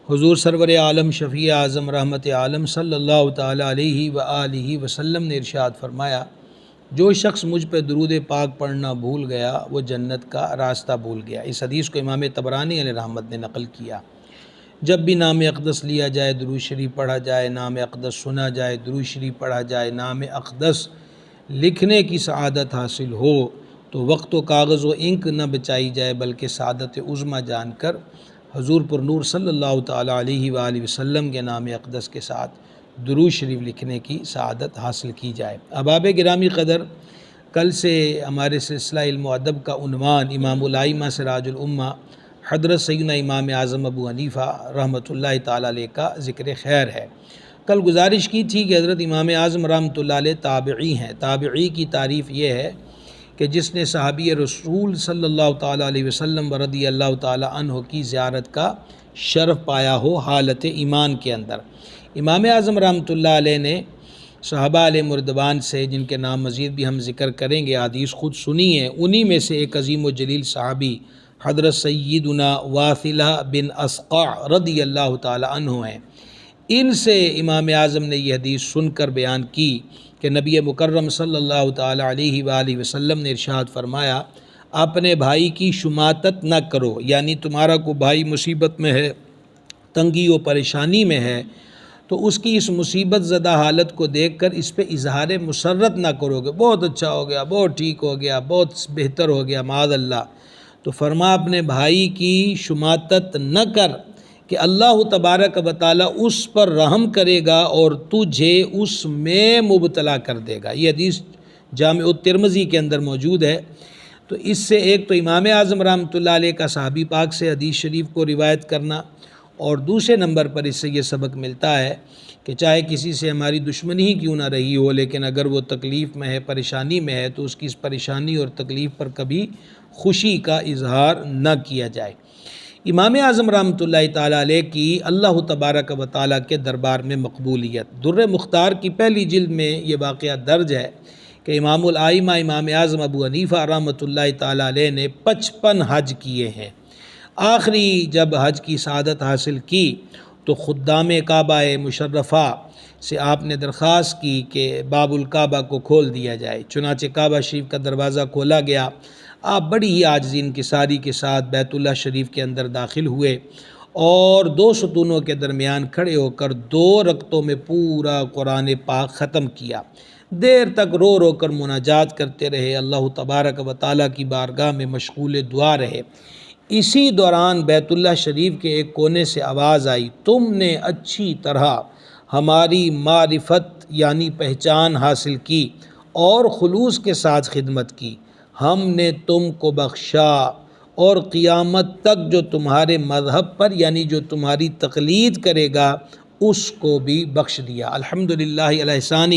حضور سرور عالم شفیع اعظم رحمت عالم صلی اللہ تعالیٰ علیہ وآلہ وسلم نے ارشاد فرمایا، جو شخص مجھ پہ درود پاک پڑھنا بھول گیا وہ جنت کا راستہ بھول گیا۔ اس حدیث کو امام طبرانی علیہ رحمت نے نقل کیا۔ جب بھی نام اقدس لیا جائے، درود شریف پڑھا جائے، نام اقدس سنا جائے، درود شریف پڑھا جائے، نام اقدس لکھنے کی سعادت حاصل ہو تو وقت و کاغذ و انک نہ بچائی جائے، بلکہ سعادت عظمیٰ جان کر حضور پر نور صلی اللہ تعالیٰ علیہ وآلہ وسلم کے نام اقدس کے ساتھ درود شریف لکھنے کی سعادت حاصل کی جائے۔ احباب گرامی قدر، کل سے ہمارے سلسلہ علم و ادب کا عنوان امام الائمہ سراج الامہ حضرت سیدنا امام اعظم ابو حنیفہ رحمۃ اللہ تعالیٰ علیہ کا ذکر خیر ہے۔ کل گزارش کی تھی کہ حضرت امام اعظم رحمۃ اللہ علیہ تابعی ہیں۔ تابعی کی تعریف یہ ہے کہ جس نے صحابی رسول صلی اللہ تعالیٰ علیہ وسلم رضی اللہ تعالیٰ عنہ کی زیارت کا شرف پایا ہو حالت ایمان کے اندر۔ امام اعظم رحمۃ اللہ علیہ نے صحابہ علیہ مردبان سے، جن کے نام مزید بھی ہم ذکر کریں گے، حدیث خود سنی ہے، انہی میں سے ایک عظیم و جلیل صحابی حضرت سیدنا واثلہ بن اسقع رضی اللہ تعالیٰ عنہ ہیں۔ ان سے امام اعظم نے یہ حدیث سن کر بیان کی کہ نبی مکرم صلی اللہ تعالیٰ علیہ وآلہ وسلم نے ارشاد فرمایا، اپنے بھائی کی شماتت نہ کرو، یعنی تمہارا کوئی بھائی مصیبت میں ہے، تنگی و پریشانی میں ہے، تو اس کی اس مصیبت زدہ حالت کو دیکھ کر اس پہ اظہار مسرت نہ کرو گے، بہت اچھا ہو گیا، بہت ٹھیک ہو گیا، بہت بہتر ہو گیا، معاذ اللہ۔ تو فرما اپنے بھائی کی شماتت نہ کر کہ اللہ تبارک و تعالیٰ اس پر رحم کرے گا اور تجھے اس میں مبتلا کر دے گا۔ یہ حدیث جامع الترمذی کے اندر موجود ہے۔ تو اس سے ایک تو امام اعظم رحمۃ اللہ علیہ کا صحابی پاک سے حدیث شریف کو روایت کرنا، اور دوسرے نمبر پر اس سے یہ سبق ملتا ہے کہ چاہے کسی سے ہماری دشمنی ہی کیوں نہ رہی ہو، لیکن اگر وہ تکلیف میں ہے، پریشانی میں ہے، تو اس کی اس پریشانی اور تکلیف پر کبھی خوشی کا اظہار نہ کیا جائے۔ امام اعظم رحمۃ اللہ تعالیٰ علیہ کی اللہ تبارک و تعالیٰ کے دربار میں مقبولیت، در مختار کی پہلی جلد میں یہ واقعہ درج ہے کہ امام الائمہ امام اعظم ابو حنیفہ رحمۃ اللہ تعالیٰ علیہ نے 55 حج کیے ہیں۔ آخری جب حج کی سعادت حاصل کی تو خدام کعبہ مشرفہ سے آپ نے درخواست کی کہ باب الکعبہ کو کھول دیا جائے۔ چنانچہ کعبہ شریف کا دروازہ کھولا گیا۔ آپ بڑی ہی عاجزی انکساری کے ساتھ بیت اللہ شریف کے اندر داخل ہوئے اور 2 ستونوں کے درمیان کھڑے ہو کر 2 رکعتوں میں پورا قرآن پاک ختم کیا۔ دیر تک رو رو کر مناجات کرتے رہے، اللہ تبارک و تعالیٰ کی بارگاہ میں مشغول دعا رہے۔ اسی دوران بیت اللہ شریف کے ایک کونے سے آواز آئی، تم نے اچھی طرح ہماری معرفت یعنی پہچان حاصل کی اور خلوص کے ساتھ خدمت کی، ہم نے تم کو بخشا اور قیامت تک جو تمہارے مذہب پر یعنی جو تمہاری تقلید کرے گا اس کو بھی بخش دیا۔ الحمدللہ علی احسانہ،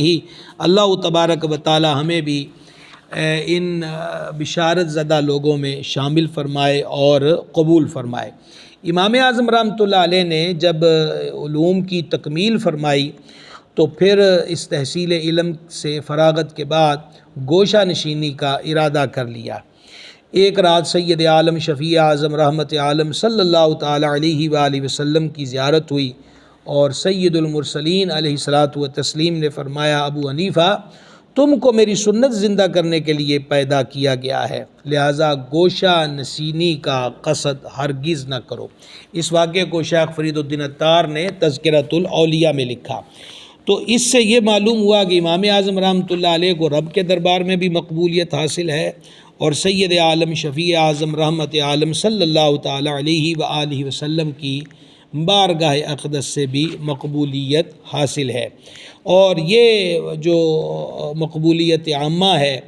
اللہ تبارک و تعالی ہمیں بھی ان بشارت زدہ لوگوں میں شامل فرمائے اور قبول فرمائے۔ امام اعظم رحمۃ اللہ علیہ نے جب علوم کی تکمیل فرمائی تو پھر اس تحصیل علم سے فراغت کے بعد گوشہ نشینی کا ارادہ کر لیا۔ ایک رات سید عالم شفیع اعظم رحمت عالم صلی اللہ تعالیٰ علیہ وآلہ وسلم کی زیارت ہوئی اور سید المرسلین علیہ الصلاۃ والتسلیم نے فرمایا، ابو حنیفہ تم کو میری سنت زندہ کرنے کے لیے پیدا کیا گیا ہے، لہٰذا گوشہ نشینی کا قصد ہرگز نہ کرو۔ اس واقعے کو شیخ فرید الدین عطار نے تذکرۃ الاولیاء میں لکھا۔ تو اس سے یہ معلوم ہوا کہ امام اعظم رحمۃ اللہ علیہ کو رب کے دربار میں بھی مقبولیت حاصل ہے اور سید عالم شفیع اعظم رحمت عالم صلی اللہ تعالیٰ علیہ وآلہ وسلم کی بارگاہ اقدس سے بھی مقبولیت حاصل ہے۔ اور یہ جو مقبولیت عامہ ہے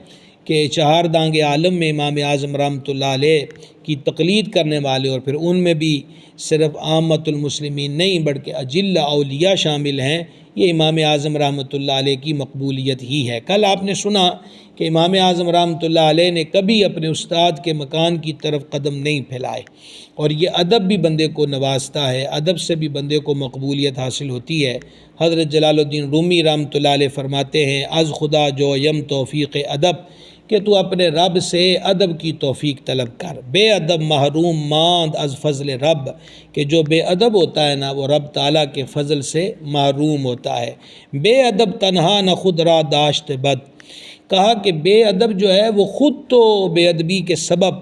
کہ 4 دانگ عالم میں امام اعظم رحمۃ اللہ علیہ کی تقلید کرنے والے، اور پھر ان میں بھی صرف عامت المسلمین نہیں بلکہ اجل اولیاء شامل ہیں، یہ امام اعظم رحمۃ اللہ علیہ کی مقبولیت ہی ہے۔ کل آپ نے سنا کہ امام اعظم رحمۃ اللہ علیہ نے کبھی اپنے استاد کے مکان کی طرف قدم نہیں پھیلائے، اور یہ ادب بھی بندے کو نوازتا ہے، ادب سے بھی بندے کو مقبولیت حاصل ہوتی ہے۔ حضرت جلال الدین رومی رحمۃ اللہ علیہ فرماتے ہیں، از خدا جو یم توفیق ادب، کہ کہ تو اپنے رب سے ادب کی توفیق طلب کر۔ بے ادب محروم ماند از فضل رب، کہ جو بے ادب ہوتا ہے نا وہ رب تعالیٰ کے فضل سے محروم ہوتا ہے۔ بے ادب تنہا نہ خود را داشت بد، کہا کہ بے ادب جو ہے وہ خود تو بے ادبی کے سبب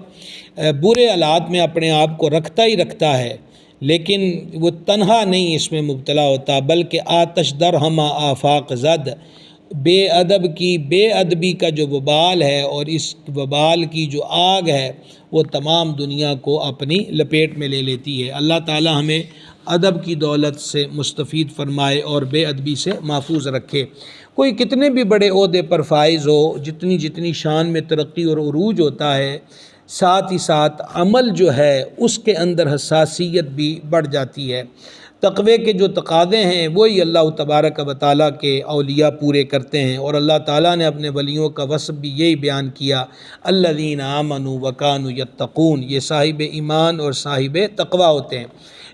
برے حالات میں اپنے آپ کو رکھتا ہی رکھتا ہے، لیکن وہ تنہا نہیں اس میں مبتلا ہوتا، بلکہ آتش در ہمہ آفاق زد، بے ادب کی بے ادبی کا جو وبال ہے اور اس وبال کی جو آگ ہے وہ تمام دنیا کو اپنی لپیٹ میں لے لیتی ہے۔ اللہ تعالی ہمیں ادب کی دولت سے مستفید فرمائے اور بے ادبی سے محفوظ رکھے۔ کوئی کتنے بھی بڑے عہدے پر فائز ہو، جتنی شان میں ترقی اور عروج ہوتا ہے، ساتھ ہی ساتھ عمل جو ہے اس کے اندر حساسیت بھی بڑھ جاتی ہے۔ تقوی کے جو تقاضے ہیں وہی اللہ تبارک و تعالیٰ کے اولیاء پورے کرتے ہیں، اور اللہ تعالیٰ نے اپنے ولیوں کا وصف بھی یہی بیان کیا، الذین آمنوا وکانوا یتقون، یہ صاحب ایمان اور صاحب تقوی ہوتے ہیں۔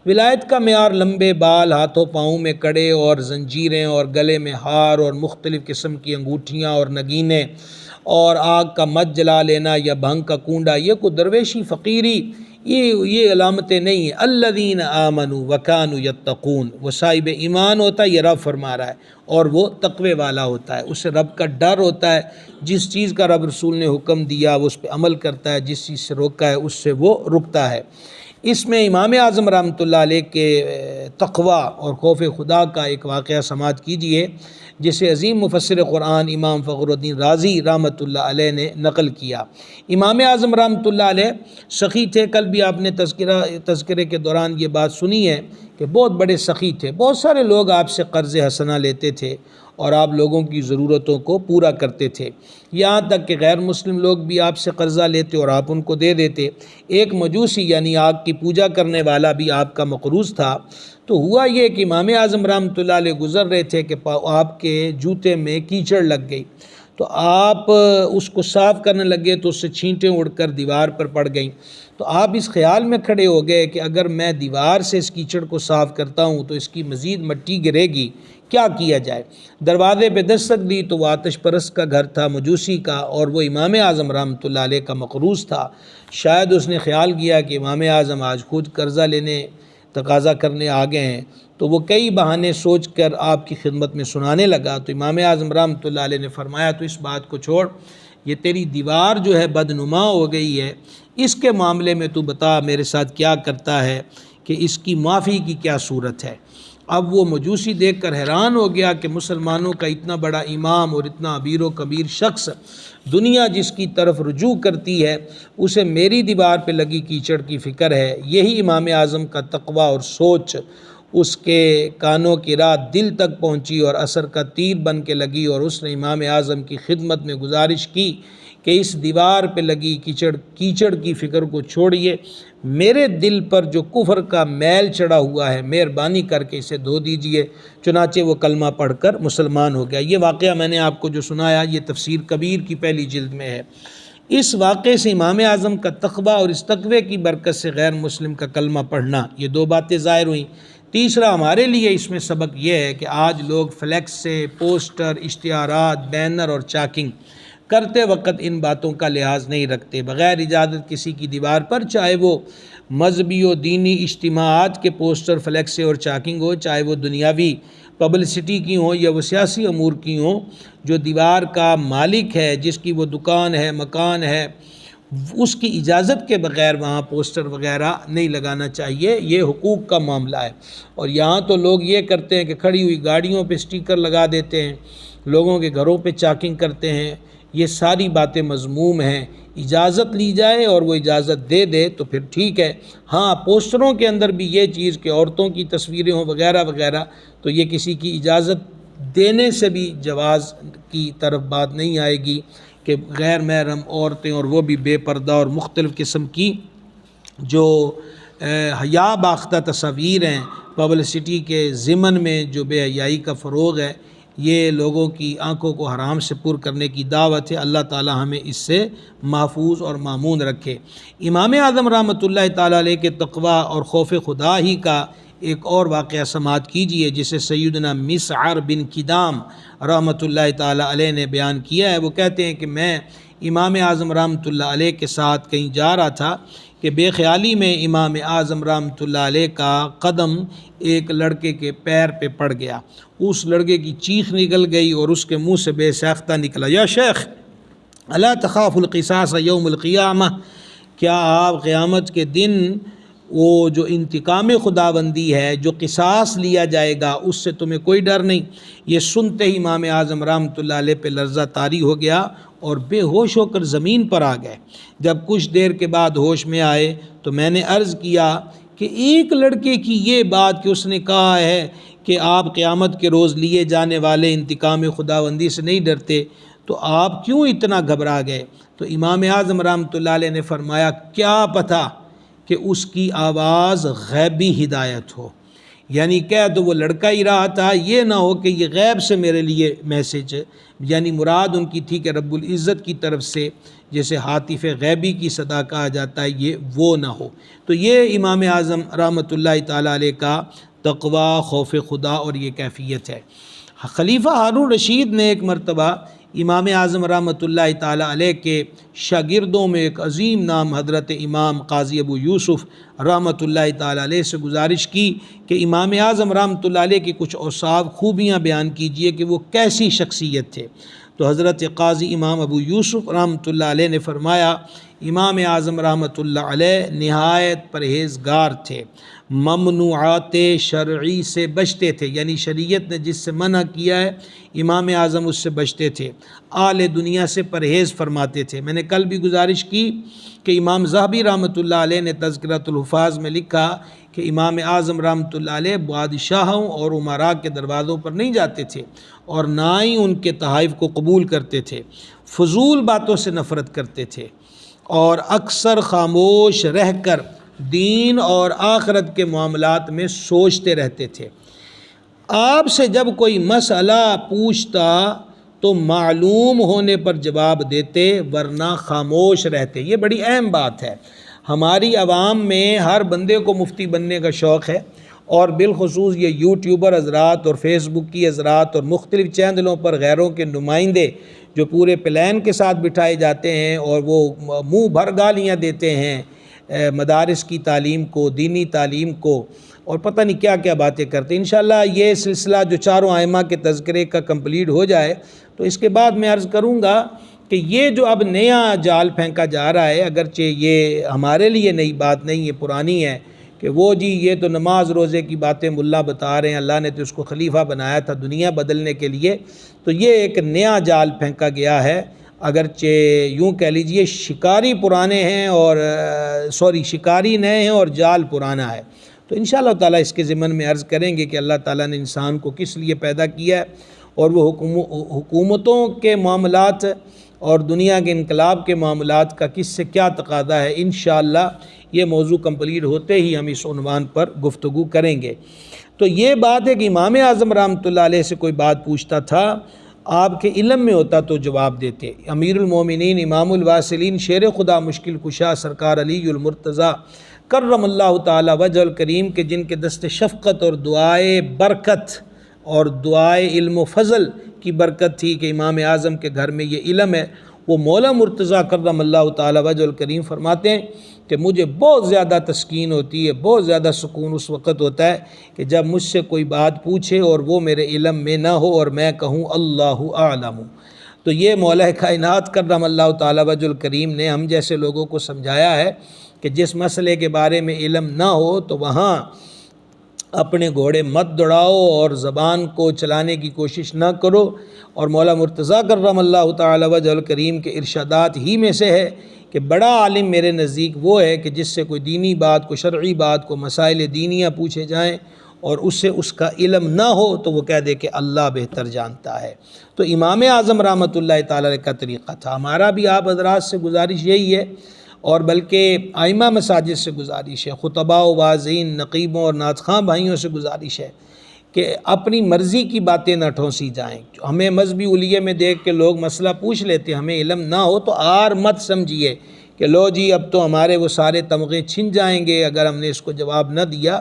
ولایت کا معیار لمبے بال، ہاتھوں پاؤں میں کڑے اور زنجیریں اور گلے میں ہار اور مختلف قسم کی انگوٹھیاں اور نگینے اور آگ کا مت جلا لینا یا بھنگ کا کنڈا، یہ کوئی درویشی فقیری یہ علامتیں نہیں ہیں۔ الذین آمنوا وکانوا یتقون، وہ صاحب ایمان ہوتا ہے، یہ رب فرما رہا ہے، اور وہ تقوی والا ہوتا ہے، اسے رب کا ڈر ہوتا ہے، جس چیز کا رب رسول نے حکم دیا وہ اس پہ عمل کرتا ہے، جس چیز سے روکا ہے اس سے وہ رکتا ہے۔ اس میں امام اعظم رحمۃ اللہ علیہ کے تقوی اور خوف خدا کا ایک واقعہ سماعت کیجئے، جسے عظیم مفسر قرآن امام فخر الدین رازی رحمۃ اللہ علیہ نے نقل کیا۔ امام اعظم رحمۃ اللہ علیہ سخی تھے، کل بھی آپ نے تذکرے کے دوران یہ بات سنی ہے کہ بہت بڑے سخی تھے، بہت سارے لوگ آپ سے قرض حسنہ لیتے تھے اور آپ لوگوں کی ضرورتوں کو پورا کرتے تھے، یہاں تک کہ غیر مسلم لوگ بھی آپ سے قرضہ لیتے اور آپ ان کو دے دیتے۔ ایک مجوسی یعنی آگ کی پوجا کرنے والا بھی آپ کا مقروض تھا، تو ہوا یہ کہ امام اعظم رحمۃ اللہ علیہ گزر رہے تھے کہ آپ کے جوتے میں کیچڑ لگ گئی، تو آپ اس کو صاف کرنے لگے تو اس سے چھینٹیں اڑ کر دیوار پر پڑ گئیں، تو آپ اس خیال میں کھڑے ہو گئے کہ اگر میں دیوار سے اس کیچڑ کو صاف کرتا ہوں تو اس کی مزید مٹی گرے گی، کیا کیا جائے؟ دروازے پہ دستک دی تو وہ آتش پرست کا گھر تھا، مجوسی کا، اور وہ امام اعظم رحمۃ اللہ علیہ کا مقروض تھا۔ شاید اس نے خیال کیا کہ امام اعظم آج خود قرضہ لینے تقاضا کرنے آ گئے ہیں، تو وہ کئی بہانے سوچ کر آپ کی خدمت میں سنانے لگا۔ تو امام اعظم رحمۃ اللہ علیہ نے فرمایا تو اس بات کو چھوڑ، یہ تیری دیوار جو ہے بدنما ہو گئی ہے، اس کے معاملے میں تو بتا میرے ساتھ کیا کرتا ہے کہ اس کی معافی کی کیا صورت ہے؟ اب وہ مجوسی دیکھ کر حیران ہو گیا کہ مسلمانوں کا اتنا بڑا امام اور اتنا امیر و کبیر شخص، دنیا جس کی طرف رجوع کرتی ہے، اسے میری دیوار پہ لگی کیچڑ کی فکر ہے۔ یہی امام اعظم کا تقوی اور سوچ اس کے کانوں کی رات دل تک پہنچی اور اثر کا تیر بن کے لگی، اور اس نے امام اعظم کی خدمت میں گزارش کی کہ اس دیوار پہ لگی کیچڑ کی فکر کو چھوڑیے، میرے دل پر جو کفر کا میل چڑھا ہوا ہے مہربانی کر کے اسے دھو دیجئے۔ چنانچہ وہ کلمہ پڑھ کر مسلمان ہو گیا۔ یہ واقعہ میں نے آپ کو جو سنایا یہ تفسیر کبیر کی پہلی جلد میں ہے۔ اس واقعے سے امام اعظم کا تقوی اور اس تقوی کی برکت سے غیر مسلم کا کلمہ پڑھنا، یہ دو باتیں ظاہر ہوئیں۔ تیسرا ہمارے لیے اس میں سبق یہ ہے کہ آج لوگ فلیکس سے، پوسٹر، اشتہارات، بینر اور چاکنگ کرتے وقت ان باتوں کا لحاظ نہیں رکھتے، بغیر اجازت کسی کی دیوار پر، چاہے وہ مذہبی و دینی اجتماعات کے پوسٹر، فلیکس اور چاکنگ ہو، چاہے وہ دنیاوی پبلسٹی کی ہوں یا وہ سیاسی امور کی ہوں، جو دیوار کا مالک ہے، جس کی وہ دکان ہے، مکان ہے، اس کی اجازت کے بغیر وہاں پوسٹر وغیرہ نہیں لگانا چاہیے، یہ حقوق کا معاملہ ہے۔ اور یہاں تو لوگ یہ کرتے ہیں کہ کھڑی ہوئی گاڑیوں پہ سٹیکر لگا دیتے ہیں، لوگوں کے گھروں پہ چاکنگ کرتے ہیں، یہ ساری باتیں مذموم ہیں۔ اجازت لی جائے اور وہ اجازت دے دے تو پھر ٹھیک ہے، ہاں پوسٹروں کے اندر بھی یہ چیز کہ عورتوں کی تصویریں ہوں وغیرہ وغیرہ، تو یہ کسی کی اجازت دینے سے بھی جواز کی طرف بات نہیں آئے گی کہ غیر محرم عورتیں اور وہ بھی بے پردہ اور مختلف قسم کی جو حیا باختہ تصاویر ہیں پبلسٹی کے ضمن میں، جو بے حیائی کا فروغ ہے، یہ لوگوں کی آنکھوں کو حرام سے پر کرنے کی دعوت ہے۔ اللہ تعالی ہمیں اس سے محفوظ اور مامون رکھے۔ امام اعظم رحمۃ اللہ تعالیٰ علیہ کے تقوی اور خوف خدا ہی کا ایک اور واقعہ سماعت کیجئے، جسے سیدنا مسعر بن کدام رحمۃ اللہ تعالیٰ علیہ نے بیان کیا ہے۔ وہ کہتے ہیں کہ میں امام اعظم رحمۃ اللہ علیہ کے ساتھ کہیں جا رہا تھا کہ بے خیالی میں امام اعظم رحمۃ اللہ علیہ کا قدم ایک لڑکے کے پیر پہ پڑ گیا، اس لڑکے کی چیخ نکل گئی اور اس کے منہ سے بے ساختہ نکلا، یا شیخ الا تخاف القصاص یوم القیامہ، کیا آپ قیامت کے دن وہ جو انتقام خداوندی ہے، جو قصاص لیا جائے گا، اس سے تمہیں کوئی ڈر نہیں؟ یہ سنتے ہی امام اعظم رحمۃ اللہ علیہ پہ لرزہ طاری ہو گیا اور بے ہوش ہو کر زمین پر آ گئے۔ جب کچھ دیر کے بعد ہوش میں آئے تو میں نے عرض کیا کہ ایک لڑکے کی یہ بات کہ اس نے کہا ہے کہ آپ قیامت کے روز لیے جانے والے انتقام خداوندی سے نہیں ڈرتے، تو آپ کیوں اتنا گھبرا گئے؟ تو امام اعظم رحمۃ اللہ علیہ نے فرمایا، کیا پتہ کہ اس کی آواز غیبی ہدایت ہو، یعنی کہہ تو وہ لڑکا ہی رہا تھا، یہ نہ ہو کہ یہ غیب سے میرے لیے میسیج ہے، یعنی مراد ان کی تھی کہ رب العزت کی طرف سے جیسے ہاتف غیبی کی صدا کہا جاتا ہے، یہ وہ نہ ہو۔ تو یہ امام اعظم رحمۃ اللہ تعالیٰ علیہ کا تقوی، خوف خدا اور یہ کیفیت ہے۔ خلیفہ ہارون رشید نے ایک مرتبہ امام اعظم رحمۃ اللہ تعالیٰ علیہ کے شاگردوں میں ایک عظیم نام حضرت امام قاضی ابو یوسف رحمۃ اللہ تعالیٰ علیہ سے گزارش کی کہ امام اعظم رحمۃ اللہ علیہ کی کچھ اوصاف، خوبیاں بیان کیجئے کہ وہ کیسی شخصیت تھے۔ تو حضرت قاضی امام ابو یوسف رحمۃ اللہ علیہ نے فرمایا، امام اعظم رحمۃ اللہ علیہ نہایت پرہیزگار تھے، ممنوعات شرعی سے بچتے تھے، یعنی شریعت نے جس سے منع کیا ہے امام اعظم اس سے بچتے تھے، اہل دنیا سے پرہیز فرماتے تھے۔ میں نے کل بھی گزارش کی کہ امام ذہبی رحمۃ اللہ علیہ نے تذکرۃ الحفاظ میں لکھا کہ امام اعظم رحمۃ اللہ علیہ بادشاہوں اور امراء کے دروازوں پر نہیں جاتے تھے اور نہ ہی ان کے تحائف کو قبول کرتے تھے، فضول باتوں سے نفرت کرتے تھے اور اکثر خاموش رہ کر دین اور آخرت کے معاملات میں سوچتے رہتے تھے۔ آپ سے جب کوئی مسئلہ پوچھتا تو معلوم ہونے پر جواب دیتے ورنہ خاموش رہتے۔ یہ بڑی اہم بات ہے۔ ہماری عوام میں ہر بندے کو مفتی بننے کا شوق ہے، اور بالخصوص یہ یوٹیوبر حضرات اور فیس بک کی حضرات اور مختلف چینلوں پر غیروں کے نمائندے جو پورے پلان کے ساتھ بٹھائے جاتے ہیں اور وہ منہ بھر گالیاں دیتے ہیں مدارس کی تعلیم کو، دینی تعلیم کو، اور پتہ نہیں کیا کیا باتیں کرتے ہیں۔ انشاءاللہ یہ سلسلہ جو چاروں ائمہ کے تذکرے کا کمپلیٹ ہو جائے تو اس کے بعد میں عرض کروں گا کہ یہ جو اب نیا جال پھینکا جا رہا ہے، اگرچہ یہ ہمارے لیے نئی بات نہیں، یہ پرانی ہے، کہ وہ جی یہ تو نماز روزے کی باتیں ملا بتا رہے ہیں، اللہ نے تو اس کو خلیفہ بنایا تھا دنیا بدلنے کے لیے، تو یہ ایک نیا جال پھینکا گیا ہے۔ اگرچہ یوں کہہ لیجئے شکاری پرانے ہیں اور شکاری نئے ہیں اور جال پرانا ہے۔ تو انشاءاللہ تعالیٰ اس کے ضمن میں عرض کریں گے کہ اللہ تعالیٰ نے انسان کو کس لیے پیدا کیا ہے اور وہ حکومتوں کے معاملات اور دنیا کے انقلاب کے معاملات کا کس سے کیا تقاضا ہے۔ انشاءاللہ یہ موضوع کمپلیٹ ہوتے ہی ہم اس عنوان پر گفتگو کریں گے۔ تو یہ بات ہے کہ امام اعظم رحمۃ اللہ علیہ سے کوئی بات پوچھتا تھا، آپ کے علم میں ہوتا تو جواب دیتے۔ امیر المومنین امام الواصلین شیر خدا مشکل کشا سرکار علی المرتضیٰ کرم اللہ تعالی وجہ الکریم کے جن کے دست شفقت اور دعائے برکت اور دعائے علم و فضل کی برکت تھی کہ امام اعظم کے گھر میں یہ علم ہے، وہ مولا مرتضیٰ کرم اللہ تعالی وجہ الکریم فرماتے ہیں کہ مجھے بہت زیادہ تسکین ہوتی ہے، بہت زیادہ سکون اس وقت ہوتا ہے کہ جب مجھ سے کوئی بات پوچھے اور وہ میرے علم میں نہ ہو اور میں کہوں اللہ اعلم۔ تو یہ مولا کائنات کرم اللہ تعالی وجہ الکریم نے ہم جیسے لوگوں کو سمجھایا ہے کہ جس مسئلے کے بارے میں علم نہ ہو تو وہاں اپنے گھوڑے مت دوڑاؤ اور زبان کو چلانے کی کوشش نہ کرو۔ اور مولا مرتضیٰ کرم اللہ تعالی وجہ الکریم کے ارشادات ہی میں سے ہے کہ بڑا عالم میرے نزدیک وہ ہے کہ جس سے کوئی دینی بات، کو شرعی بات، کو مسائل دینیاں پوچھے جائیں اور اس سے اس کا علم نہ ہو تو وہ کہہ دے کہ اللہ بہتر جانتا ہے۔ تو امام اعظم رحمۃ اللہ تعالی کا طریقہ تھا۔ ہمارا بھی آپ حضرات سے گزارش یہی ہے، اور بلکہ ائمہ مساجد سے گزارش ہے، خطباء و واعظین، نقیبوں اور نعت خواں بھائیوں سے گزارش ہے کہ اپنی مرضی کی باتیں نہ ٹھونسی جائیں۔ ہمیں مذہبی حلیے میں دیکھ کے لوگ مسئلہ پوچھ لیتے، ہمیں علم نہ ہو تو آر مت سمجھیے کہ لو جی اب تو ہمارے وہ سارے تمغے چھن جائیں گے اگر ہم نے اس کو جواب نہ دیا۔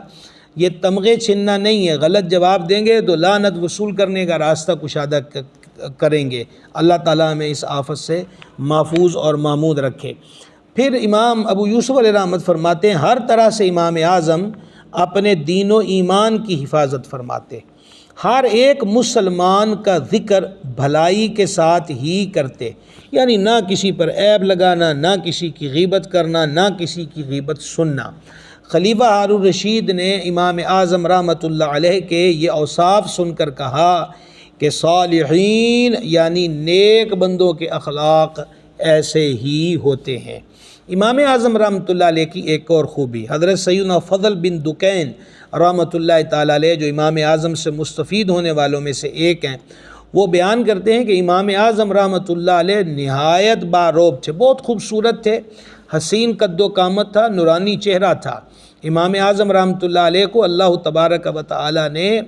یہ تمغے چھننا نہیں ہے، غلط جواب دیں گے تو لعنت وصول کرنے کا راستہ کشادہ کریں گے۔ اللہ تعالیٰ ہمیں اس آفت سے محفوظ اور محمود رکھے۔ پھر امام ابو یوسف علیہ رحمت فرماتے ہیں ہر طرح سے امام اعظم اپنے دین و ایمان کی حفاظت فرماتے، ہر ایک مسلمان کا ذکر بھلائی کے ساتھ ہی کرتے، یعنی نہ کسی پر عیب لگانا، نہ کسی کی غیبت کرنا، نہ کسی کی غیبت سننا۔ خلیفہ ہارون رشید نے امام اعظم رحمۃ اللہ علیہ کے یہ اوصاف سن کر کہا کہ صالحین یعنی نیک بندوں کے اخلاق ایسے ہی ہوتے ہیں۔ امام اعظم رحمۃ اللہ علیہ کی ایک اور خوبی، حضرت سیدنا فضل بن دکین رحمۃ اللہ تعالیٰ علیہ جو امام اعظم سے مستفید ہونے والوں میں سے ایک ہیں، وہ بیان کرتے ہیں کہ امام اعظم رحمۃ اللہ علیہ نہایت باروب تھے، بہت خوبصورت تھے، حسین قد و قامت تھا، نورانی چہرہ تھا۔ امام اعظم رحمۃ اللہ علیہ کو اللہ تبارک و تعالیٰ نے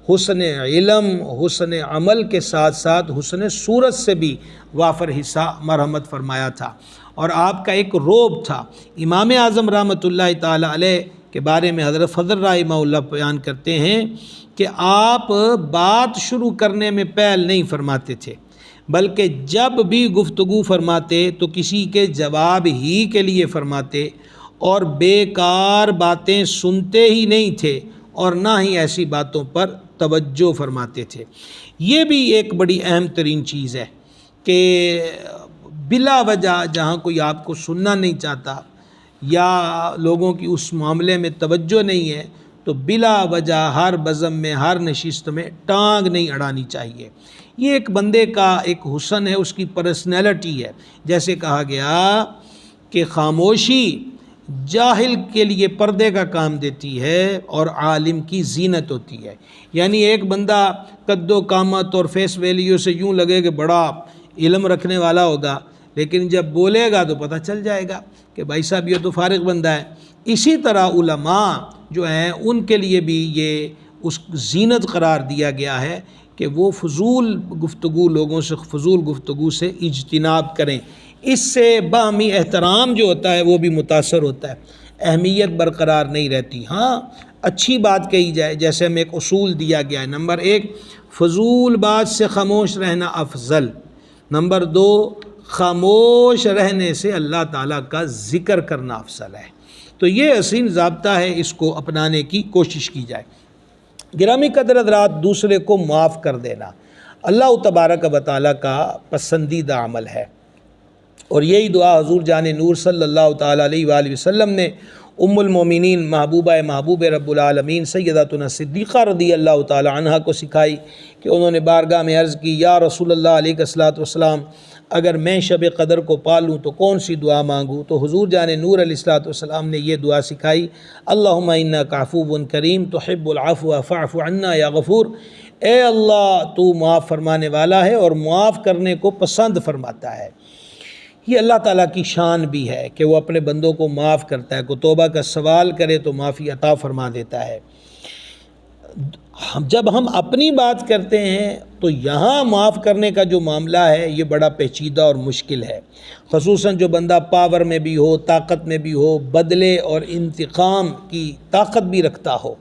حسن علم، حسن عمل کے ساتھ ساتھ حسن صورت سے بھی وافر حصہ مرحمت فرمایا تھا، اور آپ کا ایک روب تھا۔ امام اعظم رحمۃ اللہ تعالیٰ علیہ کے بارے میں حضرت فضل رحمہ اللہ بیان کرتے ہیں کہ آپ بات شروع کرنے میں پہل نہیں فرماتے تھے، بلکہ جب بھی گفتگو فرماتے تو کسی کے جواب ہی کے لیے فرماتے، اور بیکار باتیں سنتے ہی نہیں تھے، اور نہ ہی ایسی باتوں پر توجہ فرماتے تھے۔ یہ بھی ایک بڑی اہم ترین چیز ہے کہ بلا وجہ جہاں کوئی آپ کو سننا نہیں چاہتا یا لوگوں کی اس معاملے میں توجہ نہیں ہے، تو بلا وجہ ہر بزم میں، ہر نشست میں ٹانگ نہیں اڑانی چاہیے۔ یہ ایک بندے کا ایک حسن ہے، اس کی پرسنالٹی ہے۔ جیسے کہا گیا کہ خاموشی جاہل کے لیے پردے کا کام دیتی ہے اور عالم کی زینت ہوتی ہے۔ یعنی ایک بندہ قد و قامت اور فیس ویلیو سے یوں لگے کہ بڑا علم رکھنے والا ہوگا، لیکن جب بولے گا تو پتہ چل جائے گا کہ بھائی صاحب یہ تو فارغ بندہ ہے۔ اسی طرح علماء جو ہیں ان کے لیے بھی یہ اس زینت قرار دیا گیا ہے کہ وہ فضول گفتگو، لوگوں سے فضول گفتگو سے اجتناب کریں۔ اس سے باہمی احترام جو ہوتا ہے وہ بھی متاثر ہوتا ہے، اہمیت برقرار نہیں رہتی۔ ہاں اچھی بات کہی جائے، جیسے ہمیں ایک اصول دیا گیا ہے، نمبر 1 فضول بات سے خاموش رہنا افضل، نمبر 2 خاموش رہنے سے اللہ تعالیٰ کا ذکر کرنا افضل ہے۔ تو یہ حسین ضابطہ ہے، اس کو اپنانے کی کوشش کی جائے۔ گرامی قدر حضرات، دوسرے کو معاف کر دینا اللہ تبارک و تعالیٰ کا پسندیدہ عمل ہے، اور یہی دعا حضور جان نور صلی اللہ تعالیٰ علیہ وآلہ وسلم نے ام المومنین محبوب رب العالمین سیدتنا صدیقہ رضی اللہ تعالیٰ عنہ کو سکھائی کہ انہوں نے بارگاہ میں عرض کی، یا رسول اللہ علیہ الصلوۃ والسلام، اگر میں شب قدر کو پالوں تو کون سی دعا مانگوں؟ تو حضور جان نور علیہ الصلوۃ والسلام نے یہ دعا سکھائی، اللہم انک عفو کریم تحب العفو فاعف عنا یا غفور، اے اللہ تو معاف فرمانے والا ہے اور معاف کرنے کو پسند فرماتا ہے۔ یہ اللہ تعالیٰ کی شان بھی ہے کہ وہ اپنے بندوں کو معاف کرتا ہے، کو توبہ کا سوال کرے تو معافی عطا فرما دیتا ہے۔ جب ہم اپنی بات کرتے ہیں تو یہاں معاف کرنے کا جو معاملہ ہے یہ بڑا پیچیدہ اور مشکل ہے، خصوصاً جو بندہ پاور میں بھی ہو، طاقت میں بھی ہو، بدلے اور انتقام کی طاقت بھی رکھتا ہو،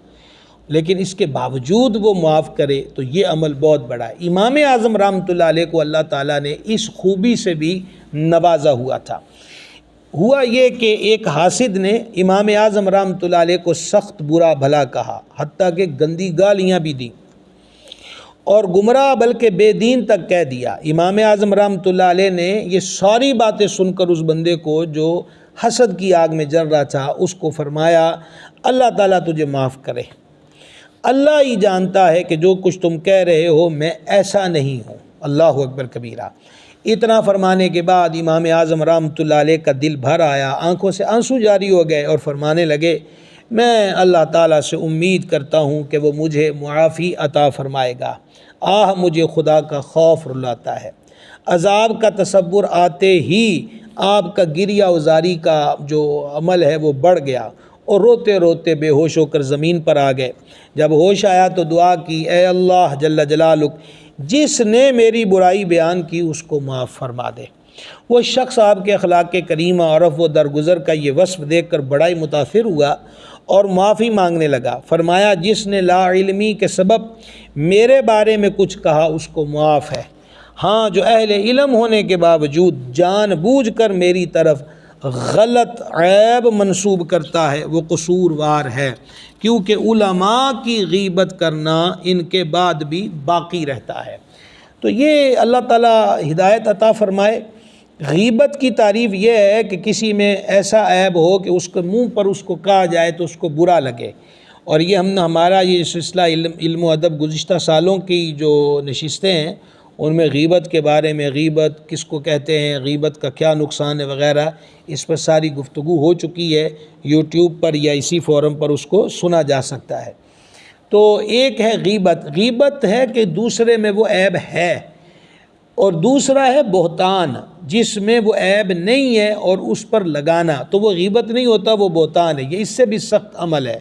لیکن اس کے باوجود وہ معاف کرے تو یہ عمل بہت بڑا ہے۔ امام اعظم رحمۃ اللہ علیہ کو اللہ تعالیٰ نے اس خوبی سے بھی نوازا ہوا تھا۔ ہوا یہ کہ ایک حاسد نے امام اعظم رحمۃ اللہ علیہ کو سخت برا بھلا کہا، حتیٰ کہ گندی گالیاں بھی دیں اور گمراہ بلکہ بے دین تک کہہ دیا۔ امام اعظم رحمۃ اللہ علیہ نے یہ ساری باتیں سن کر اس بندے کو جو حسد کی آگ میں جل رہا تھا اس کو فرمایا، اللہ تعالیٰ تجھے معاف کرے، اللہ ہی جانتا ہے کہ جو کچھ تم کہہ رہے ہو میں ایسا نہیں ہوں، اللہ اکبر کبیرہ۔ اتنا فرمانے کے بعد امام اعظم رحمۃ اللہ علیہ کا دل بھر آیا، آنکھوں سے آنسو جاری ہو گئے اور فرمانے لگے، میں اللہ تعالیٰ سے امید کرتا ہوں کہ وہ مجھے معافی عطا فرمائے گا، آہ مجھے خدا کا خوف رلاتا ہے۔ عذاب کا تصور آتے ہی آپ کا گریہ وزاری کا جو عمل ہے وہ بڑھ گیا اور روتے روتے بے ہوش ہو کر زمین پر آ گئے۔ جب ہوش آیا تو دعا کی، اے اللہ جل جلالک، جس نے میری برائی بیان کی اس کو معاف فرما دے۔ وہ شخص آپ کے اخلاق کریمہ اور عفو و درگزر کا یہ وصف دیکھ کر بڑا ہی متاثر ہوا اور معافی مانگنے لگا۔ فرمایا، جس نے لا علمی کے سبب میرے بارے میں کچھ کہا اس کو معاف ہے۔ ہاں جو اہل علم ہونے کے باوجود جان بوجھ کر میری طرف غلط عیب منسوب کرتا ہے وہ قصوروار ہے، کیونکہ علماء کی غیبت کرنا ان کے بعد بھی باقی رہتا ہے۔ تو یہ اللہ تعالیٰ ہدایت عطا فرمائے۔ غیبت کی تعریف یہ ہے کہ کسی میں ایسا عیب ہو کہ اس کے منہ پر اس کو کہا جائے تو اس کو برا لگے، اور یہ ہمارا یہ سلسلہ علم و ادب گزشتہ سالوں کی جو نشستیں ہیں ان میں غیبت کے بارے میں، غیبت کس کو کہتے ہیں، غیبت کا کیا نقصان ہے وغیرہ، اس پر ساری گفتگو ہو چکی ہے۔ یوٹیوب پر یا اسی فورم پر اس کو سنا جا سکتا ہے۔ تو ایک ہے غیبت، غیبت ہے کہ دوسرے میں وہ عیب ہے، اور دوسرا ہے بہتان جس میں وہ عیب نہیں ہے اور اس پر لگانا، تو وہ غیبت نہیں ہوتا، وہ بہتان ہے۔ یہ اس سے بھی سخت عمل ہے۔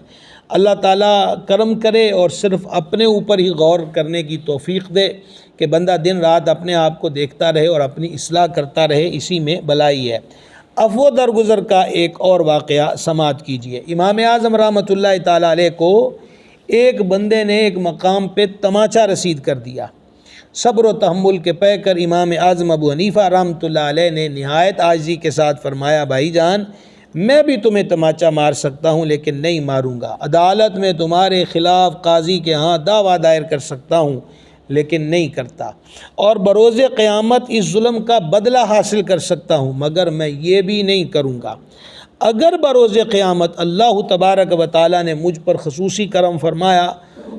اللہ تعالیٰ کرم کرے اور صرف اپنے اوپر ہی غور کرنے کی توفیق دے کہ بندہ دن رات اپنے آپ کو دیکھتا رہے اور اپنی اصلاح کرتا رہے، اسی میں بلائی ہے۔ عفو درگزر کا ایک اور واقعہ سماعت کیجیے۔ امام اعظم رحمۃ اللہ تعالیٰ علیہ کو ایک بندے نے ایک مقام پہ تماچا رسید کر دیا۔ صبر و تحمل کے پے کر امام اعظم ابو حنیفہ رحمۃ اللہ علیہ نے نہایت عاجزی کے ساتھ فرمایا، بھائی جان میں بھی تمہیں تماچا مار سکتا ہوں لیکن نہیں ماروں گا، عدالت میں تمہارے خلاف قاضی کے ہاں دعویٰ دائر کر سکتا ہوں لیکن نہیں کرتا، اور بروز قیامت اس ظلم کا بدلہ حاصل کر سکتا ہوں مگر میں یہ بھی نہیں کروں گا۔ اگر بروز قیامت اللہ تبارک و تعالیٰ نے مجھ پر خصوصی کرم فرمایا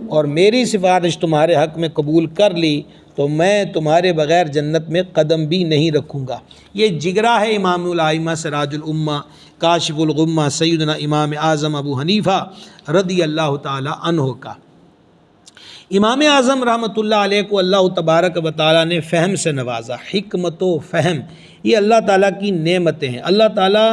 اور میری سفارش تمہارے حق میں قبول کر لی تو میں تمہارے بغیر جنت میں قدم بھی نہیں رکھوں گا۔ یہ جگرا ہے امام الائمہ سراج الامہ کاشف الغمہ سیدنا امام اعظم ابو حنیفہ رضی اللہ تعالی عنہ کا۔ امام اعظم رحمۃ اللہ علیہ کو اللہ تبارک و تعالیٰ نے فہم سے نوازا۔ حکمت و فہم یہ اللہ تعالیٰ کی نعمتیں ہیں۔ اللہ تعالیٰ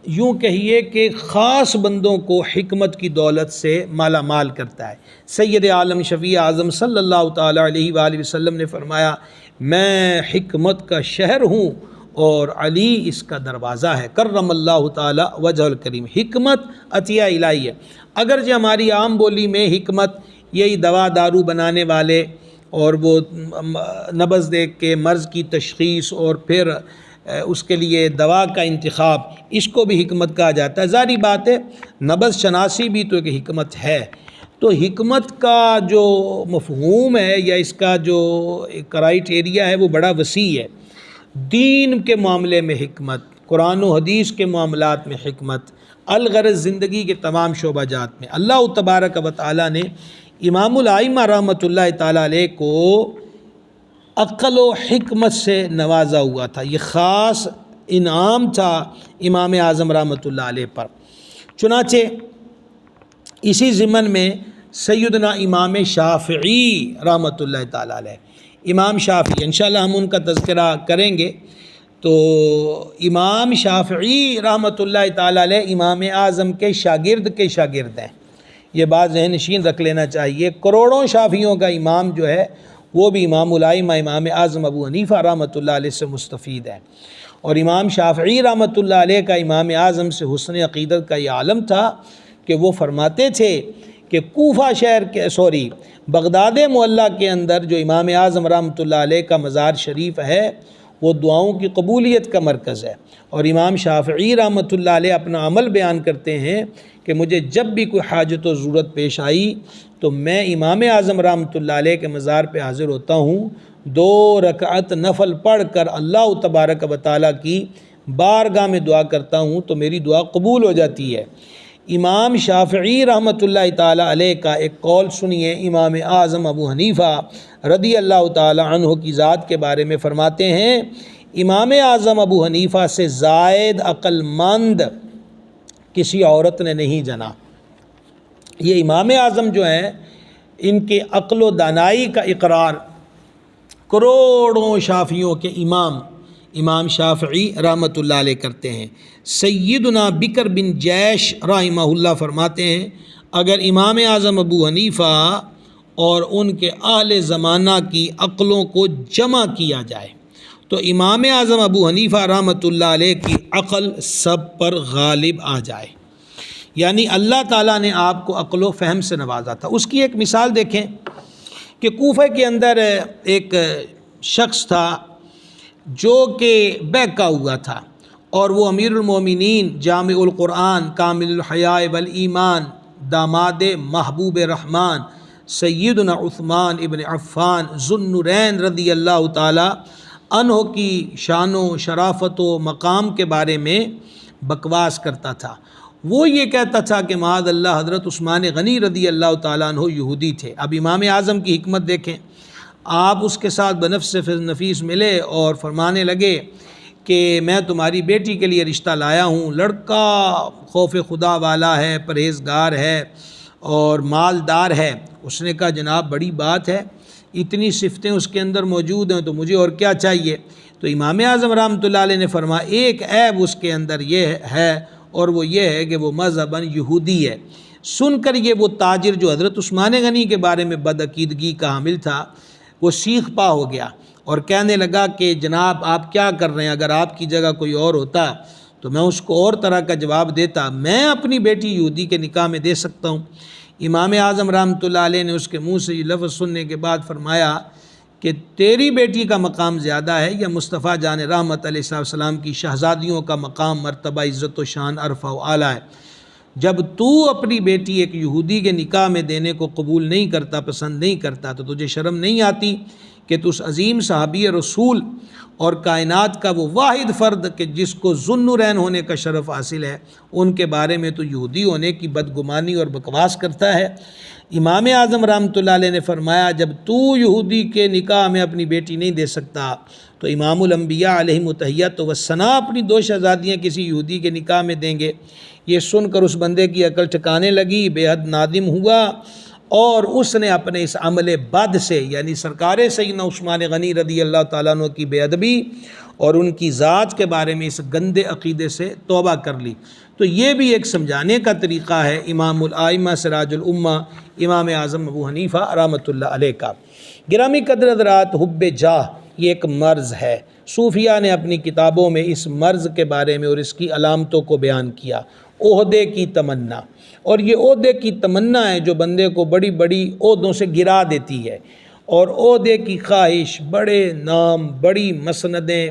یوں کہیے کہ خاص بندوں کو حکمت کی دولت سے مالا مال کرتا ہے۔ سید عالم شفیع اعظم صلی اللہ تعالیٰ علیہ وآلہ وسلم نے فرمایا، میں حکمت کا شہر ہوں اور علی اس کا دروازہ ہے، کرم اللہ تعالیٰ وجہ الکریم۔ حکمت عطیہ الہی ہے۔ اگرچہ ہماری عام بولی میں حکمت یہی دوا دارو بنانے والے اور وہ نبض دیکھ کے مرض کی تشخیص اور پھر اس کے لیے دوا کا انتخاب، اس کو بھی حکمت کہا جاتا ہے۔ ظاہری بات ہے نبض شناسی بھی تو ایک حکمت ہے۔ تو حکمت کا جو مفہوم ہے یا اس کا جو کرائیٹیریا ہے وہ بڑا وسیع ہے۔ دین کے معاملے میں حکمت، قرآن و حدیث کے معاملات میں حکمت، الغرض زندگی کے تمام شعبہ جات میں۔ اللہ تبارک و تعالیٰ نے امام الائمہ رحمۃ اللہ تعالیٰ علیہ کو عقل و حکمت سے نوازا ہوا تھا۔ یہ خاص انعام تھا امام اعظم رحمۃ اللہ علیہ پر۔ چنانچہ اسی ضمن میں سیدنا امام شافعی رحمۃ اللہ تعالیٰ علیہ، امام شافعی انشاءاللہ ہم ان کا تذکرہ کریں گے۔ تو امام شافعی رحمۃ اللہ تعالیٰ علیہ امام اعظم کے شاگرد ہیں، یہ بات ذہن نشین رکھ لینا چاہیے۔ کروڑوں شافعیوں کا امام جو ہے وہ بھی امام الائمہ امام اعظم ابو حنیفہ رحمۃ اللہ علیہ سے مستفید ہے، اور امام شافعی رحمۃ اللہ علیہ کا امام اعظم سے حسن عقیدت کا یہ عالم تھا کہ وہ فرماتے تھے کہ کوفہ شہر کے بغداد معلیٰ کے اندر جو امام اعظم رحمۃ اللہ علیہ کا مزار شریف ہے وہ دعاؤں کی قبولیت کا مرکز ہے، اور امام شافعی رحمۃ اللہ علیہ اپنا عمل بیان کرتے ہیں کہ مجھے جب بھی کوئی حاجت و ضرورت پیش آئی تو میں امام اعظم رحمۃ اللہ علیہ کے مزار پہ حاضر ہوتا ہوں، 2 رکعت نفل پڑھ کر اللہ تبارک و تعالیٰ کی بارگاہ میں دعا کرتا ہوں تو میری دعا قبول ہو جاتی ہے۔ امام شافعی رحمۃ اللہ تعالیٰ علیہ کا ایک قول سنیے، امام اعظم ابو حنیفہ رضی اللہ تعالیٰ عنہ کی ذات کے بارے میں فرماتے ہیں، امام اعظم ابو حنیفہ سے زائد عقل مند کسی عورت نے نہیں جنا۔ یہ امام اعظم جو ہیں ان کے عقل و دانائی کا اقرار کروڑوں شافعیوں کے امام شافعی رحمۃ اللہ علیہ کرتے ہیں۔ سیدنا بکر بن جیش رحمہ اللہ فرماتے ہیں، اگر امام اعظم ابو حنیفہ اور ان کے اہل زمانہ کی عقلوں کو جمع کیا جائے تو امام اعظم ابو حنیفہ رحمۃ اللہ علیہ کی عقل سب پر غالب آ جائے۔ یعنی اللہ تعالیٰ نے آپ کو عقل و فہم سے نوازا تھا۔ اس کی ایک مثال دیکھیں کہ کوفہ کے اندر ایک شخص تھا جو کہ بہکا ہوا تھا، اور وہ امیر المومنین جامع القرآن کامل الحیاء والایمان داماد محبوب رحمان سیدنا عثمان ابن عفان ذو النورین رضی اللہ تعالی عنہ کی شان و شرافت و مقام کے بارے میں بکواس کرتا تھا۔ وہ یہ کہتا تھا کہ معاذ اللہ حضرت عثمان غنی رضی اللہ تعالیٰ عنہ یہودی تھے۔ اب امام اعظم کی حکمت دیکھیں، آپ اس کے ساتھ بنفس نفیس ملے اور فرمانے لگے کہ میں تمہاری بیٹی کے لیے رشتہ لایا ہوں، لڑکا خوف خدا والا ہے، پرہیزگار ہے اور مالدار ہے۔ اس نے کہا جناب بڑی بات ہے، اتنی صفتیں اس کے اندر موجود ہیں تو مجھے اور کیا چاہیے؟ تو امام اعظم رحمۃ اللہ علیہ نے فرمایا ایک عیب اس کے اندر یہ ہے، اور وہ یہ ہے کہ وہ مذہباً یہودی ہے۔ سن کر یہ وہ تاجر جو حضرت عثمان غنی کے بارے میں بدعقیدگی کا حامل تھا، وہ سیخ پا ہو گیا اور کہنے لگا کہ جناب آپ کیا کر رہے ہیں؟ اگر آپ کی جگہ کوئی اور ہوتا تو میں اس کو اور طرح کا جواب دیتا، میں اپنی بیٹی یہودی کے نکاح میں دے سکتا ہوں۔ امام اعظم رحمۃ اللہ علیہ نے اس کے منہ سے یہ لفظ سننے کے بعد فرمایا کہ تیری بیٹی کا مقام زیادہ ہے یا مصطفیٰ جان رحمت علیہ السلام کی شہزادیوں کا مقام مرتبہ عزت و شان عرفہ و اعلیٰ ہے؟ جب تو اپنی بیٹی ایک یہودی کے نکاح میں دینے کو قبول نہیں کرتا، پسند نہیں کرتا، تو تجھے شرم نہیں آتی کہ تو اس عظیم صحابی رسول اور کائنات کا وہ واحد فرد کہ جس کو ذو النورین ہونے کا شرف حاصل ہے، ان کے بارے میں تو یہودی ہونے کی بدگمانی اور بکواس کرتا ہے؟ امام اعظم رحمۃ اللہ علیہ نے فرمایا جب تو یہودی کے نکاح میں اپنی بیٹی نہیں دے سکتا تو امام الانبیاء علیہ التحیۃ والثناء اپنی دو شہزادیاں کسی یہودی کے نکاح میں دیں گے؟ یہ سن کر اس بندے کی عقل ٹھکانے لگی، بے حد نادم ہوا، اور اس نے اپنے اس عمل بد سے یعنی سرکار سیدنا عثمان غنی رضی اللہ تعالیٰ عنہ کی بے ادبی اور ان کی ذات کے بارے میں اس گندے عقیدے سے توبہ کر لی۔ تو یہ بھی ایک سمجھانے کا طریقہ ہے امام الائمہ سراج الامہ امام اعظم ابو حنیفہ رحمۃ اللہ علیہ کا۔ گرامی قدر حضرات، حب جاہ یہ ایک مرض ہے۔ صوفیہ نے اپنی کتابوں میں اس مرض کے بارے میں اور اس کی علامتوں کو بیان کیا۔ عہدے کی تمنا، اور یہ عہدے کی تمنا ہے جو بندے کو بڑی بڑی عہدوں سے گرا دیتی ہے، اور عہدے کی خواہش، بڑے نام، بڑی مسندیں،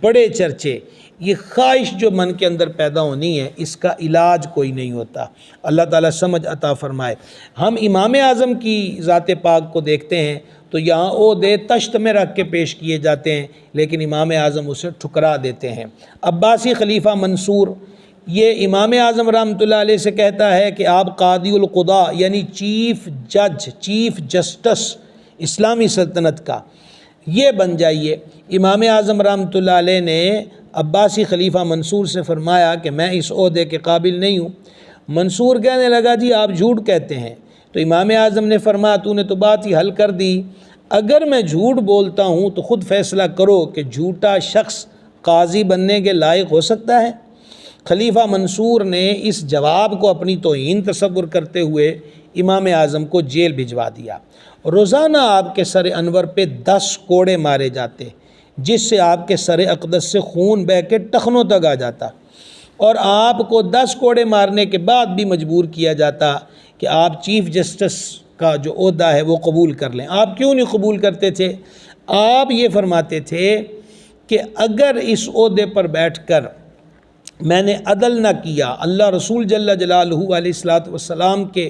بڑے چرچے، یہ خواہش جو من کے اندر پیدا ہونی ہے اس کا علاج کوئی نہیں ہوتا۔ اللہ تعالیٰ سمجھ عطا فرمائے۔ ہم امام اعظم کی ذات پاک کو دیکھتے ہیں تو یہاں عہدے تشت میں رکھ کے پیش کیے جاتے ہیں، لیکن امام اعظم اسے ٹھکرا دیتے ہیں۔ عباسی خلیفہ منصور یہ امام اعظم رحمۃ اللہ علیہ سے کہتا ہے کہ آپ قاضی القضاء یعنی چیف جج، چیف جسٹس اسلامی سلطنت کا یہ بن جائیے۔ امام اعظم رحمۃ اللہ علیہ نے عباسی خلیفہ منصور سے فرمایا کہ میں اس عہدے کے قابل نہیں ہوں۔ منصور کہنے لگا جی آپ جھوٹ کہتے ہیں۔ تو امام اعظم نے فرمایا تو نے تو بات ہی حل کر دی، اگر میں جھوٹ بولتا ہوں تو خود فیصلہ کرو کہ جھوٹا شخص قاضی بننے کے لائق ہو سکتا ہے؟ خلیفہ منصور نے اس جواب کو اپنی توہین تصور کرتے ہوئے امام اعظم کو جیل بھجوا دیا۔ روزانہ آپ کے سر انور پہ 10 کوڑے مارے جاتے، جس سے آپ کے سر اقدس سے خون بہہ کے ٹخنوں تک آ جاتا، اور آپ کو 10 کوڑے مارنے کے بعد بھی مجبور کیا جاتا کہ آپ چیف جسٹس کا جو عہدہ ہے وہ قبول کر لیں۔ آپ کیوں نہیں قبول کرتے تھے؟ آپ یہ فرماتے تھے کہ اگر اس عہدے پر بیٹھ کر میں نے عدل نہ کیا، اللہ رسول جل جلالہ علیہ الصلوۃ والسلام کے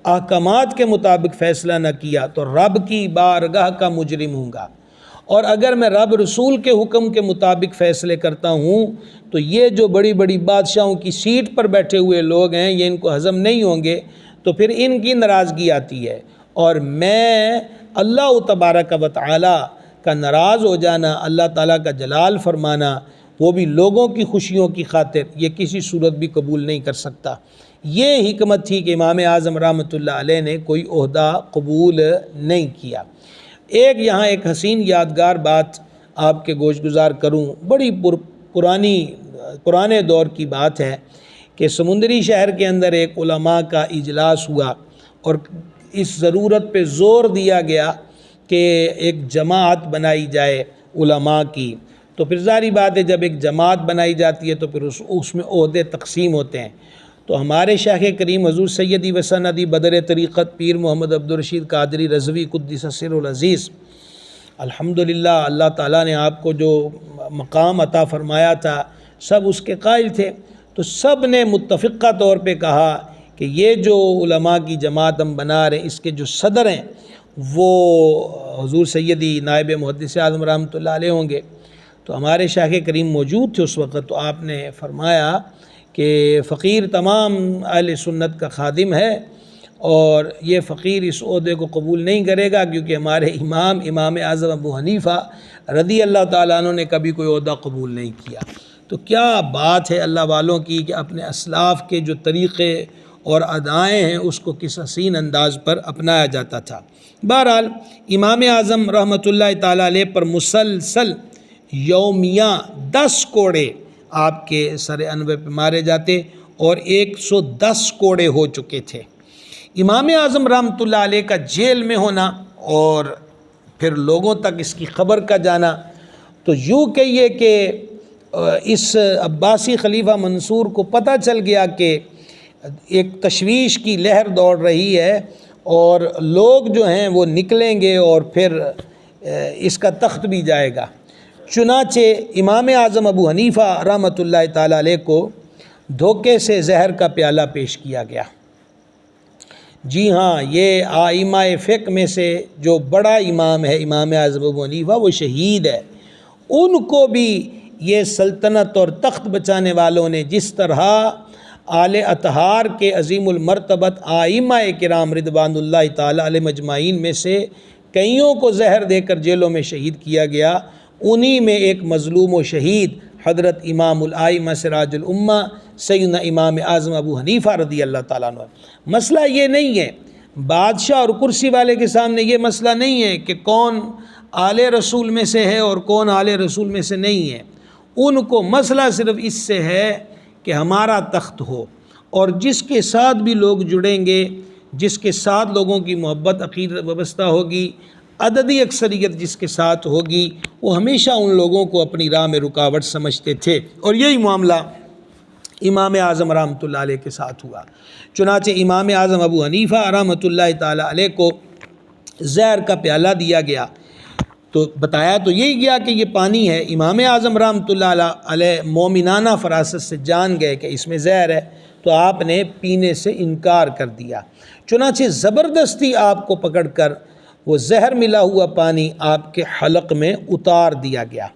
احکامات کے مطابق فیصلہ نہ کیا تو رب کی بارگاہ کا مجرم ہوں گا، اور اگر میں رب رسول کے حکم کے مطابق فیصلے کرتا ہوں تو یہ جو بڑی بڑی بادشاہوں کی سیٹ پر بیٹھے ہوئے لوگ ہیں یہ ان کو ہضم نہیں ہوں گے، تو پھر ان کی ناراضگی آتی ہے، اور میں اللہ تبارک و تعالی کا ناراض ہو جانا، اللہ تعالیٰ کا جلال فرمانا، وہ بھی لوگوں کی خوشیوں کی خاطر، یہ کسی صورت بھی قبول نہیں کر سکتا۔ یہ حکمت تھی کہ امام اعظم رحمۃ اللہ علیہ نے کوئی عہدہ قبول نہیں کیا۔ یہاں ایک حسین یادگار بات آپ کے گوش گزار کروں، بڑی پرانے دور کی بات ہے کہ سمندری شہر کے اندر ایک علماء کا اجلاس ہوا، اور اس ضرورت پہ زور دیا گیا کہ ایک جماعت بنائی جائے علماء کی۔ تو پھر ظاہری بات ہے جب ایک جماعت بنائی جاتی ہے تو پھر اس میں عہدے تقسیم ہوتے ہیں۔ تو ہمارے شیخ کریم حضور سیدی و سندی بدر طریقت پیر محمد عبدالرشید قادری رضوی قدس سرہ العزیز، الحمدللہ اللہ تعالیٰ نے آپ کو جو مقام عطا فرمایا تھا سب اس کے قائل تھے، تو سب نے متفقہ طور پہ کہا کہ یہ جو علماء کی جماعت ہم بنا رہے ہیں اس کے جو صدر ہیں وہ حضور سیدی نائب محدث اعظم رحمۃ اللہ علیہ ہوں گے۔ تو ہمارے شیخ کریم موجود تھے اس وقت، تو آپ نے فرمایا کہ فقیر تمام اہل سنت کا خادم ہے اور یہ فقیر اس عہدے کو قبول نہیں کرے گا، کیونکہ ہمارے امام اعظم ابو حنیفہ رضی اللہ تعالیٰ عنہ نے کبھی کوئی عہدہ قبول نہیں کیا۔ تو کیا بات ہے اللہ والوں کی کہ اپنے اسلاف کے جو طریقے اور ادائیں ہیں اس کو کس حسین انداز پر اپنایا جاتا تھا۔ بہرحال امام اعظم رحمۃ اللہ تعالیٰ علیہ پر مسلسل یومیہ 10 کوڑے آپ کے سر انوے پہ مارے جاتے اور 110 کوڑے ہو چکے تھے۔ امام اعظم رحمۃ اللہ علیہ کا جیل میں ہونا اور پھر لوگوں تک اس کی خبر کا جانا، تو یوں کہیے کہ اس عباسی خلیفہ منصور کو پتہ چل گیا کہ ایک تشویش کی لہر دوڑ رہی ہے اور لوگ جو ہیں وہ نکلیں گے اور پھر اس کا تخت بھی جائے گا۔ چنانچہ امام اعظم ابو حنیفہ رحمۃ اللہ تعالیٰ علیہ کو دھوکے سے زہر کا پیالہ پیش کیا گیا۔ جی ہاں، یہ ائمہ فقہ میں سے جو بڑا امام ہے امام اعظم ابو حنیفہ، وہ شہید ہے۔ ان کو بھی یہ سلطنت اور تخت بچانے والوں نے جس طرح آل اطہار کے عظیم المرتبت ائمہ کرام رضوان اللہ تعالیٰ علیہ مجمعین میں سے کئیوں کو زہر دے کر جیلوں میں شہید کیا گیا، انہی میں ایک مظلوم و شہید حضرت امام الائمہ سراج الامہ سیدنا امام اعظم ابو حنیفہ رضی اللہ تعالیٰ عنہ۔ مسئلہ یہ نہیں ہے، بادشاہ اور کرسی والے کے سامنے یہ مسئلہ نہیں ہے کہ کون آل رسول میں سے ہے اور کون آل رسول میں سے نہیں ہے۔ ان کو مسئلہ صرف اس سے ہے کہ ہمارا تخت ہو، اور جس کے ساتھ بھی لوگ جڑیں گے، جس کے ساتھ لوگوں کی محبت عقیدت وابستہ ہوگی، عددی اکثریت جس کے ساتھ ہوگی، وہ ہمیشہ ان لوگوں کو اپنی راہ میں رکاوٹ سمجھتے تھے، اور یہی معاملہ امام اعظم رحمۃ اللہ علیہ کے ساتھ ہوا۔ چنانچہ امام اعظم ابو حنیفہ رحمۃ اللہ تعالیٰ علیہ کو زہر کا پیالہ دیا گیا، تو بتایا تو یہی گیا کہ یہ پانی ہے۔ امام اعظم رحمۃ اللہ علیہ مومنانہ فراست سے جان گئے کہ اس میں زہر ہے، تو آپ نے پینے سے انکار کر دیا۔ چنانچہ زبردستی آپ کو پکڑ کر وہ زہر ملا ہوا پانی آپ کے حلق میں اتار دیا گیا۔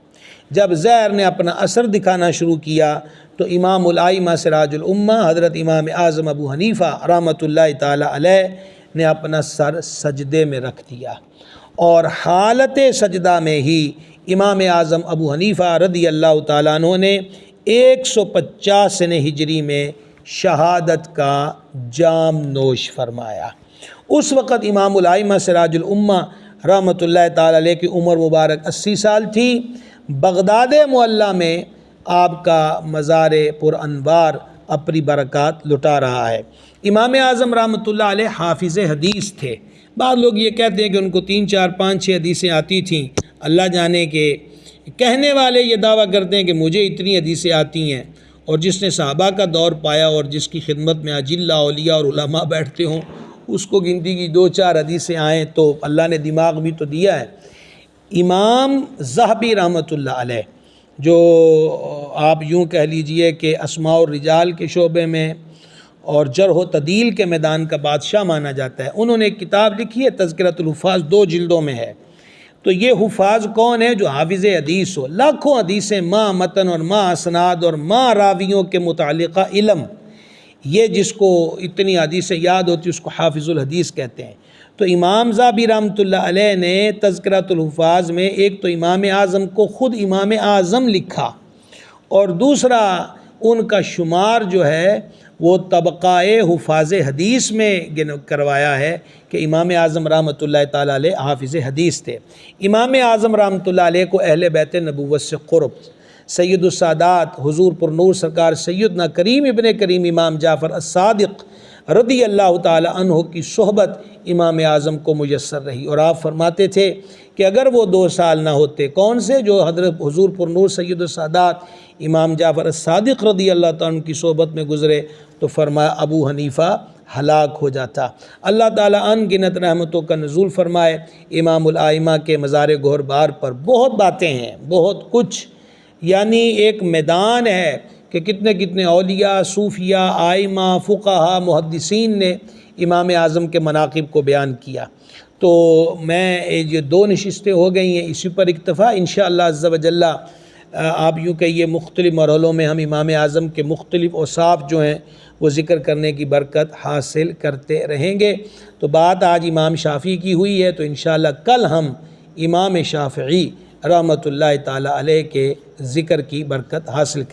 جب زہر نے اپنا اثر دکھانا شروع کیا تو امام الائمہ سراج الامہ حضرت امام اعظم ابو حنیفہ رحمۃ اللہ تعالیٰ علیہ نے اپنا سر سجدے میں رکھ دیا، اور حالت سجدہ میں ہی امام اعظم ابو حنیفہ رضی اللہ تعالیٰ عنہ نے 150 ہجری میں شہادت کا جام نوش فرمایا۔ اس وقت امام الائمہ سراج الامہ رحمۃ اللہ تعالیٰ علیہ کی عمر مبارک 80 سال تھی۔ بغداد معلیٰ میں آپ کا مزار پر انوار اپنی برکات لٹا رہا ہے۔ امام اعظم رحمۃ اللہ علیہ حافظ حدیث تھے۔ بعض لوگ یہ کہتے ہیں کہ ان کو 3 4 5 6 حدیثیں آتی تھیں، اللہ جانے کہ کہنے والے یہ دعویٰ کرتے ہیں کہ مجھے اتنی حدیثیں آتی ہیں، اور جس نے صحابہ کا دور پایا اور جس کی خدمت میں اجلہ اولیاء اور علماء بیٹھتے ہوں اس کو گنتی کی 2 4 حدیثیں آئیں، تو اللہ نے دماغ بھی تو دیا ہے۔ امام ذہبی رحمۃ اللہ علیہ، جو آپ یوں کہہ لیجئے کہ اسماء الرجال کے شعبے میں اور جرح و تعدیل کے میدان کا بادشاہ مانا جاتا ہے، انہوں نے ایک کتاب لکھی ہے تذکرۃ الحفاظ، 2 جلدوں میں ہے۔ تو یہ حفاظ کون ہے؟ جو حافظ حدیث ہو، لاکھوں حدیثیں ماں متن اور ماں اسناد اور ماں راویوں کے متعلقہ علم، یہ جس کو اتنی حدیثیں یاد ہوتی اس کو حافظ الحدیث کہتے ہیں۔ تو امام ذہبی رحمۃ اللہ علیہ نے تذکرۃ الحفاظ میں ایک تو امام اعظم کو خود امام اعظم لکھا، اور دوسرا ان کا شمار جو ہے وہ طبقہ حفاظ حدیث میں کروایا ہے کہ امام اعظم رحمۃ اللہ تعالیٰ علیہ حافظ حدیث تھے۔ امام اعظم رحمۃ اللہ علیہ کو اہل بیت نبوت سے قرب، سید السادات حضور پر نور سرکار سیدنا کریم ابن کریم امام جعفر الصادق رضی اللہ تعالی عنہ کی صحبت امام اعظم کو میسر رہی، اور آپ فرماتے تھے کہ اگر وہ 2 سال نہ ہوتے، کون سے؟ جو حضرت حضور پر نور سید السادات امام جعفر الصادق رضی اللہ تعالیٰ عنہ کی صحبت میں گزرے، تو فرمایا ابو حنیفہ ہلاک ہو جاتا۔ اللہ تعالیٰ ان گنت رحمتوں کا نزول فرمائے۔ امام الائمہ کے مزار گہر بار پر بہت باتیں ہیں، بہت کچھ، یعنی ایک میدان ہے کہ کتنے کتنے اولیاء، صوفیاء، آئمہ، فقہاء، محدثین نے امام اعظم کے مناقب کو بیان کیا۔ تو میں یہ 2 نشستیں ہو گئی ہیں، اسی پر اکتفا، انشاءاللہ عز و جل آپ یوں کہیے مختلف مرحلوں میں ہم امام اعظم کے مختلف اوصاف جو ہیں وہ ذکر کرنے کی برکت حاصل کرتے رہیں گے۔ تو بات آج امام شافعی کی ہوئی ہے، تو انشاءاللہ کل ہم امام شافعی رحمۃ اللہ تعالی علیہ کے ذکر کی برکت حاصل کریں۔